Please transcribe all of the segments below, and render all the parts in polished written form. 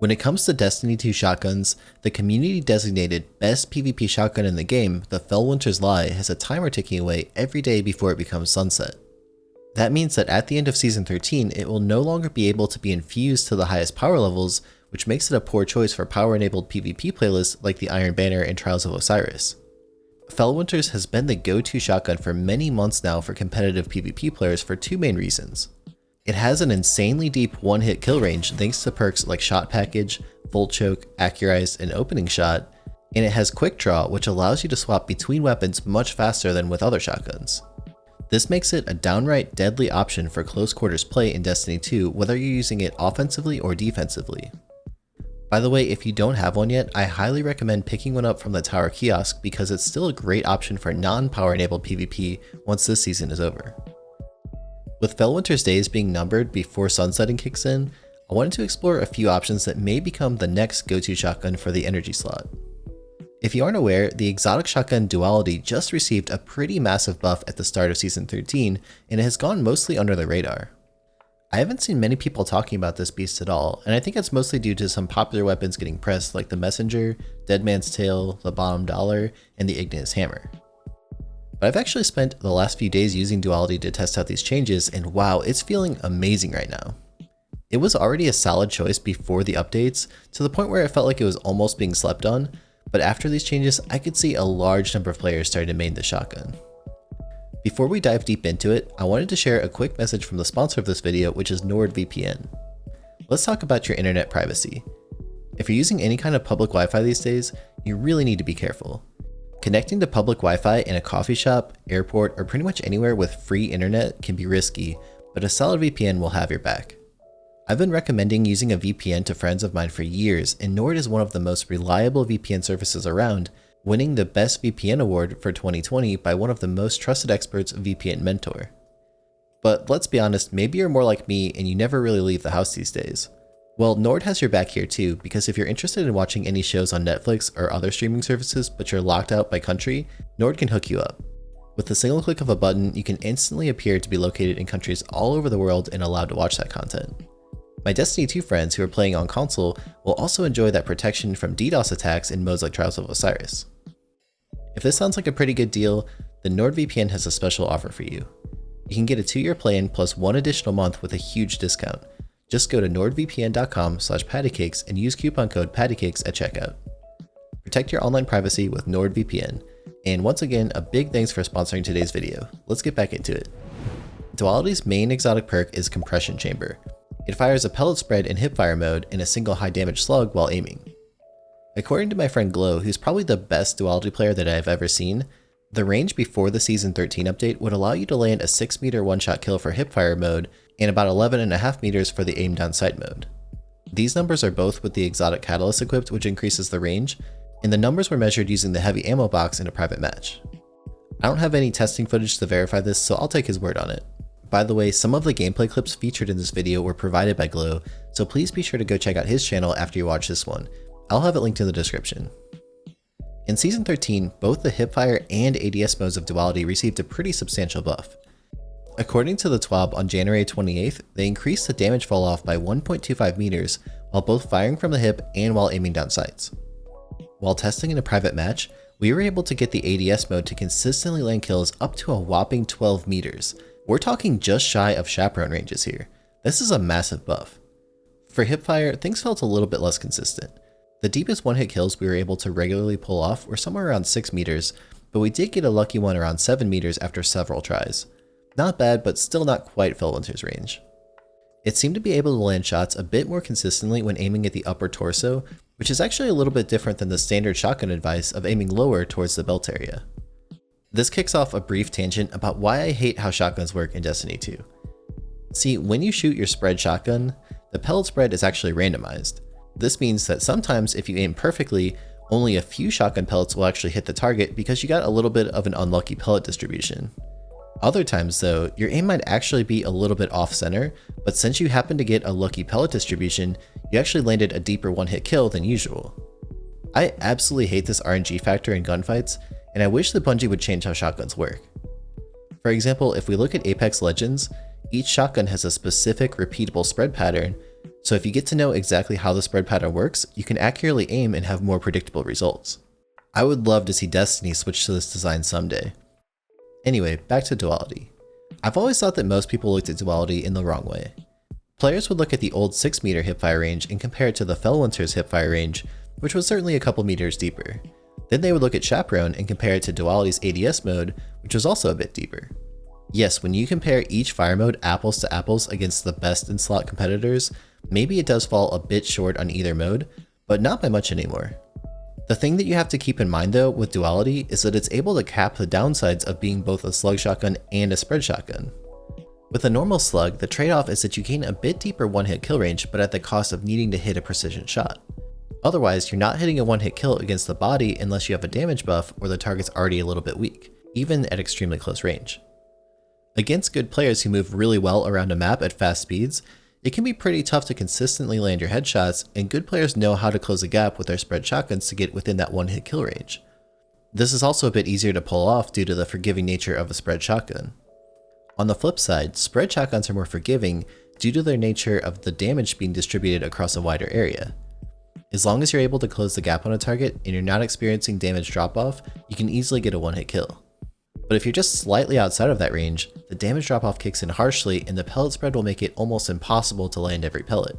When it comes to Destiny 2 shotguns, the community designated best PvP shotgun in the game, the Felwinter's Lie, has a timer ticking away every day before it becomes sunset. That means that at the end of Season 13, it will no longer be able to be infused to the highest power levels, which makes it a poor choice for power-enabled PvP playlists like the Iron Banner and Trials of Osiris. Felwinter's has been the go-to shotgun for many months now for competitive PvP players for two main reasons. It has an insanely deep one-hit kill range thanks to perks like Shot Package, Volt Choke, Accurized, and Opening Shot, and it has Quick Draw, which allows you to swap between weapons much faster than with other shotguns. This makes it a downright deadly option for close quarters play in Destiny 2, whether you're using it offensively or defensively. By the way, if you don't have one yet, I highly recommend picking one up from the Tower Kiosk because it's still a great option for non-power enabled PvP once this season is over. With Felwinter's days being numbered before sunsetting kicks in, I wanted to explore a few options that may become the next go-to shotgun for the energy slot. If you aren't aware, the exotic shotgun Duality just received a pretty massive buff at the start of Season 13, and it has gone mostly under the radar. I haven't seen many people talking about this beast at all, and I think it's mostly due to some popular weapons getting pressed like the Messenger, Dead Man's Tail, the Bottom Dollar, and the Igneous Hammer. But I've actually spent the last few days using Duality to test out these changes, and wow, it's feeling amazing right now. It was already a solid choice before the updates, to the point where it felt like it was almost being slept on, but after these changes, I could see a large number of players starting to main the shotgun. Before we dive deep into it, I wanted to share a quick message from the sponsor of this video, which is NordVPN. Let's talk about your internet privacy. If you're using any kind of public Wi-Fi these days, you really need to be careful. Connecting to public Wi-Fi in a coffee shop, airport, or pretty much anywhere with free internet can be risky, but a solid VPN will have your back. I've been recommending using a VPN to friends of mine for years, and Nord is one of the most reliable VPN services around, winning the Best VPN Award for 2020 by one of the most trusted experts, VPN Mentor. But let's be honest, maybe you're more like me and you never really leave the house these days. Well, Nord has your back here too, because if you're interested in watching any shows on Netflix or other streaming services but you're locked out by country, Nord can hook you up. With the single click of a button, you can instantly appear to be located in countries all over the world and allowed to watch that content. My Destiny 2 friends who are playing on console will also enjoy that protection from DDoS attacks in modes like Trials of Osiris. If this sounds like a pretty good deal, then NordVPN has a special offer for you. You can get a 2-year plan plus 1 additional month with a huge discount. Just go to nordvpn.com/pattycakes and use coupon code pattycakes at checkout. Protect your online privacy with NordVPN. And once again, a big thanks for sponsoring today's video. Let's get back into it. Duality's main exotic perk is Compression Chamber. It fires a pellet spread in hipfire mode in a single high damage slug while aiming. According to my friend Glow, who's probably the best Duality player that I've ever seen, the range before the Season 13 update would allow you to land a 6 meter one-shot kill for hipfire mode and about 11.5 meters for the aim down sight mode. These numbers are both with the exotic catalyst equipped, which increases the range, and the numbers were measured using the heavy ammo box in a private match. I don't have any testing footage to verify this, so I'll take his word on it. By the way, some of the gameplay clips featured in this video were provided by Glow, so please be sure to go check out his channel after you watch this one. I'll have it linked in the description. In Season 13, both the hipfire and ADS modes of Duality received a pretty substantial buff. According to the TWAB on January 28th, they increased the damage fall off by 1.25 meters while both firing from the hip and while aiming down sights. While testing in a private match, we were able to get the ADS mode to consistently land kills up to a whopping 12 meters. We're talking just shy of chaperone ranges here. This is a massive buff. For hipfire, things felt a little bit less consistent. The deepest one-hit kills we were able to regularly pull off were somewhere around 6 meters, but we did get a lucky one around 7 meters after several tries. Not bad, but still not quite Felwinter's range. It seemed to be able to land shots a bit more consistently when aiming at the upper torso, which is actually a little bit different than the standard shotgun advice of aiming lower towards the belt area. This kicks off a brief tangent about why I hate how shotguns work in Destiny 2. See, when you shoot your spread shotgun, the pellet spread is actually randomized. This means that sometimes if you aim perfectly, only a few shotgun pellets will actually hit the target because you got a little bit of an unlucky pellet distribution. Other times though, your aim might actually be a little bit off center, but since you happen to get a lucky pellet distribution, you actually landed a deeper one-hit kill than usual. I absolutely hate this RNG factor in gunfights, and I wish that Bungie would change how shotguns work. For example, if we look at Apex Legends, each shotgun has a specific repeatable spread pattern, So if you get to know exactly how the spread pattern works, you can accurately aim and have more predictable results. I would love to see Destiny switch to this design someday. Anyway, back to Duality. I've always thought that most people looked at Duality in the wrong way. Players would look at the old 6 meter hipfire range and compare it to the Felwinter's hipfire range, which was certainly a couple meters deeper. Then they would look at Chaperone and compare it to Duality's ADS mode, which was also a bit deeper. Yes, when you compare each fire mode apples to apples against the best in slot competitors, maybe it does fall a bit short on either mode, but not by much anymore. The thing that you have to keep in mind though with Duality is that it's able to cap the downsides of being both a slug shotgun and a spread shotgun. With a normal slug, the trade-off is that you gain a bit deeper one-hit kill range, but at the cost of needing to hit a precision shot. Otherwise, you're not hitting a one-hit kill against the body unless you have a damage buff or the target's already a little bit weak, even at extremely close range. Against good players who move really well around a map at fast speeds, it can be pretty tough to consistently land your headshots, and good players know how to close the gap with their spread shotguns to get within that one-hit kill range. This is also a bit easier to pull off due to the forgiving nature of a spread shotgun. On the flip side, spread shotguns are more forgiving due to their nature of the damage being distributed across a wider area. As long as you're able to close the gap on a target and you're not experiencing damage drop-off, you can easily get a one-hit kill. But if you're just slightly outside of that range, the damage drop-off kicks in harshly and the pellet spread will make it almost impossible to land every pellet.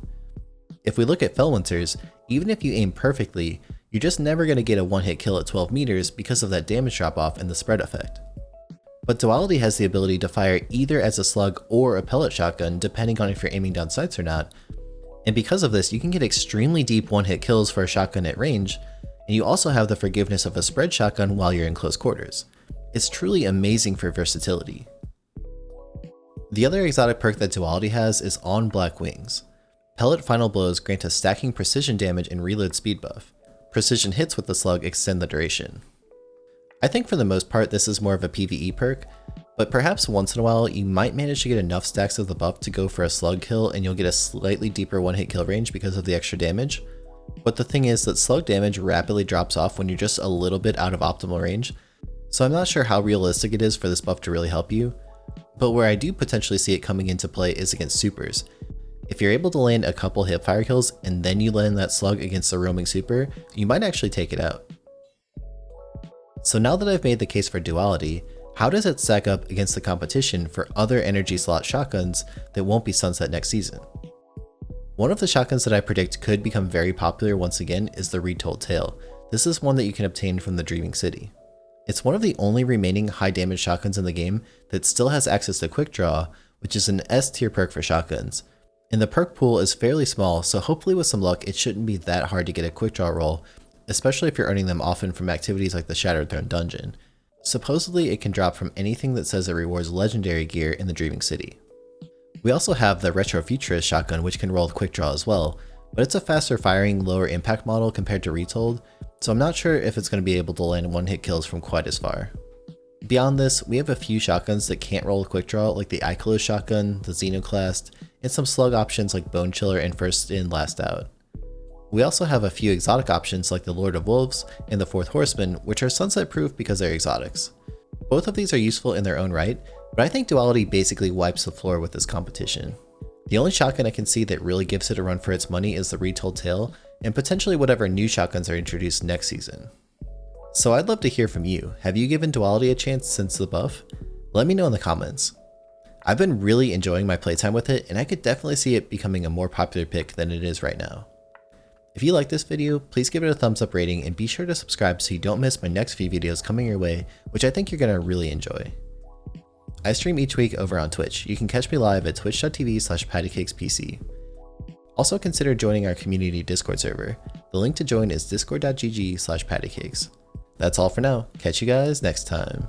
If we look at Felwinter's, even if you aim perfectly, you're just never going to get a one-hit kill at 12 meters because of that damage drop-off and the spread effect. But Duality has the ability to fire either as a slug or a pellet shotgun depending on if you're aiming down sights or not, and because of this you can get extremely deep one-hit kills for a shotgun at range, and you also have the forgiveness of a spread shotgun while you're in close quarters. It's truly amazing for versatility. The other exotic perk that Duality has is On Black Wings. Pellet final blows grant a stacking precision damage and reload speed buff. Precision hits with the slug extend the duration. I think for the most part this is more of a PvE perk, but perhaps once in a while you might manage to get enough stacks of the buff to go for a slug kill and you'll get a slightly deeper one-hit kill range because of the extra damage. But the thing is that slug damage rapidly drops off when you're just a little bit out of optimal range, so I'm not sure how realistic it is for this buff to really help you, but where I do potentially see it coming into play is against supers. If you're able to land a couple hipfire kills and then you land that slug against a roaming super, you might actually take it out. So now that I've made the case for Duality, how does it stack up against the competition for other energy slot shotguns that won't be sunset next season? One of the shotguns that I predict could become very popular once again is the Retold Tale. This is one that you can obtain from the Dreaming City. It's one of the only remaining high damage shotguns in the game that still has access to Quick Draw, which is an S tier perk for shotguns. And the perk pool is fairly small, so hopefully with some luck it shouldn't be that hard to get a Quick Draw roll, especially if you're earning them often from activities like the Shattered Throne dungeon. Supposedly it can drop from anything that says it rewards legendary gear in the Dreaming City. We also have the Retro Futurist shotgun, which can roll with Quick Draw as well, but it's a faster firing, lower impact model compared to Retold, so I'm not sure if it's going to be able to land one-hit kills from quite as far. Beyond this, we have a few shotguns that can't roll with Quick Draw, like the Ikelos shotgun, the Xenoclast, and some slug options like Bone Chiller and First In Last Out. We also have a few exotic options like the Lord of Wolves and the Fourth Horseman, which are sunset proof because they're exotics. Both of these are useful in their own right, but I think Duality basically wipes the floor with this competition. The only shotgun I can see that really gives it a run for its money is the Retold Tale, and potentially whatever new shotguns are introduced next season. So I'd love to hear from you. Have you given Duality a chance since the buff? Let me know in the comments. I've been really enjoying my playtime with it, and I could definitely see it becoming a more popular pick than it is right now. If you like this video, please give it a thumbs up rating and be sure to subscribe so you don't miss my next few videos coming your way, which I think you're going to really enjoy. I stream each week over on Twitch. You can catch me live at twitch.tv/pattycakespc. Also consider joining our community Discord server. The link to join is discord.gg/pattycakes. That's all for now. Catch you guys next time.